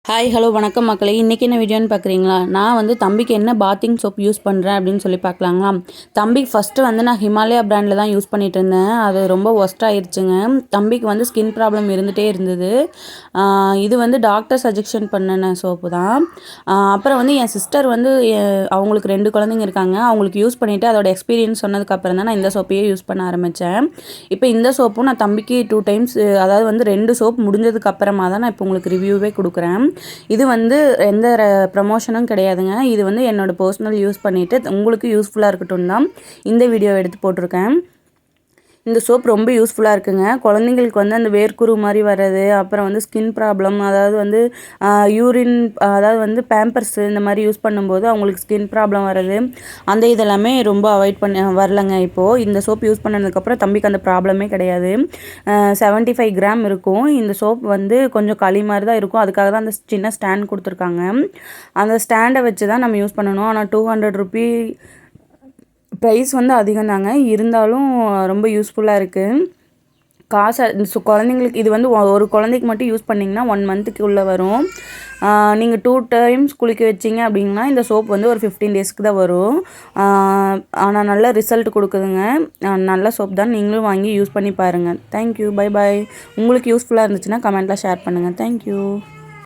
Hi hello வணக்கம் மக்களே. இன்றைக்கி என்ன வீடியோன்னு பார்க்குறீங்களா? நான் வந்து தம்பிக்கு என்ன பாத்திங் சோப் யூஸ் பண்ணுறேன் அப்படின்னு சொல்லி பார்க்கலாங்களா? தம்பிக்கு ஃபஸ்ட்டு வந்து நான் ஹிமாலயா பிராண்டில் தான் யூஸ் பண்ணிகிட்டு இருந்தேன். அது ரொம்ப ஒஸ்ட் ஆயிடுச்சுங்க. தம்பிக்கு வந்து ஸ்கின் ப்ராப்ளம் இருந்துகிட்டே இருந்தது. இது வந்து டாக்டர் சஜெக்ஷன் பண்ணின சோப்பு தான். அப்புறம் வந்து என் சிஸ்டர் வந்து அவங்களுக்கு 2 குழந்தைங்க இருக்காங்க. அவங்களுக்கு யூஸ் பண்ணிவிட்டு அதோட எக்ஸ்பீரியன்ஸ் சொன்னதுக்கப்புறம் தான் நான் இந்த சோப்பையே யூஸ் பண்ண ஆரம்பித்தேன். இப்போ இந்த சோப்பும் நான் தம்பிக்கு 2 டைம்ஸ், அதாவது வந்து 2 சோப் முடிஞ்சதுக்கு அப்புறமா தான் நான் இப்போ உங்களுக்கு ரிவ்யூவே கொடுக்குறேன். இது வந்து எந்த ப்ரமோஷனும் கிடையாதுங்க. இது வந்து என்னோட பர்சனல் யூஸ் பண்ணிவிட்டு உங்களுக்கு யூஸ்ஃபுல்லாக இருக்கட்டும் தான் இந்த வீடியோ எடுத்து போட்டிருக்கேன். இந்த சோப் ரொம்ப யூஸ்ஃபுல்லாக இருக்குங்க. குழந்தைங்களுக்கு வந்து அந்த வேர்க்குரு மாதிரி வர்றது, அப்புறம் வந்து ஸ்கின் ப்ராப்ளம், அதாவது வந்து யூரின், அதாவது வந்து பேம்பர்ஸு இந்த மாதிரி யூஸ் பண்ணும்போது அவங்களுக்கு ஸ்கின் ப்ராப்ளம் வர்றது, அந்த இதெல்லாமே ரொம்ப அவாய்ட் வரலங்க. இப்போது இந்த சோப் யூஸ் பண்ணதுக்கப்புறம் தம்பிக்கு அந்த ப்ராப்ளமே கிடையாது. 75 கிராம் இருக்கும். இந்த சோப் வந்து கொஞ்சம் களி மாதிரி தான் இருக்கும். அதுக்காக தான் அந்த சின்ன ஸ்டாண்ட் கொடுத்துருக்காங்க. அந்த ஸ்டாண்டை வச்சு தான் நம்ம யூஸ் பண்ணணும். ஆனால் 200 ரூபி ப்ரைஸ் வந்து அதிகம் தாங்க. இருந்தாலும் ரொம்ப யூஸ்ஃபுல்லாக இருக்குது. குழந்தைங்களுக்கு இது வந்து ஒரு குழந்தைக்கு மட்டும் யூஸ் பண்ணிங்கன்னா 1 மந்த்துக்கு உள்ளே வரும். நீங்கள் 2 டைம்ஸ் குளிக்க வச்சிங்க அப்படின்னா இந்த சோப் வந்து ஒரு 15 டேஸ்க்கு தான் வரும். ஆனால் நல்ல ரிசல்ட் கொடுக்குதுங்க. நல்ல சோப் தான். நீங்களும் வாங்கி யூஸ் பண்ணி பாருங்கள். தேங்க்யூ. Bye bye. உங்களுக்கு யூஸ்ஃபுல்லாக இருந்துச்சுன்னா கமெண்ட்டில் ஷேர் பண்ணுங்கள். தேங்க்யூ.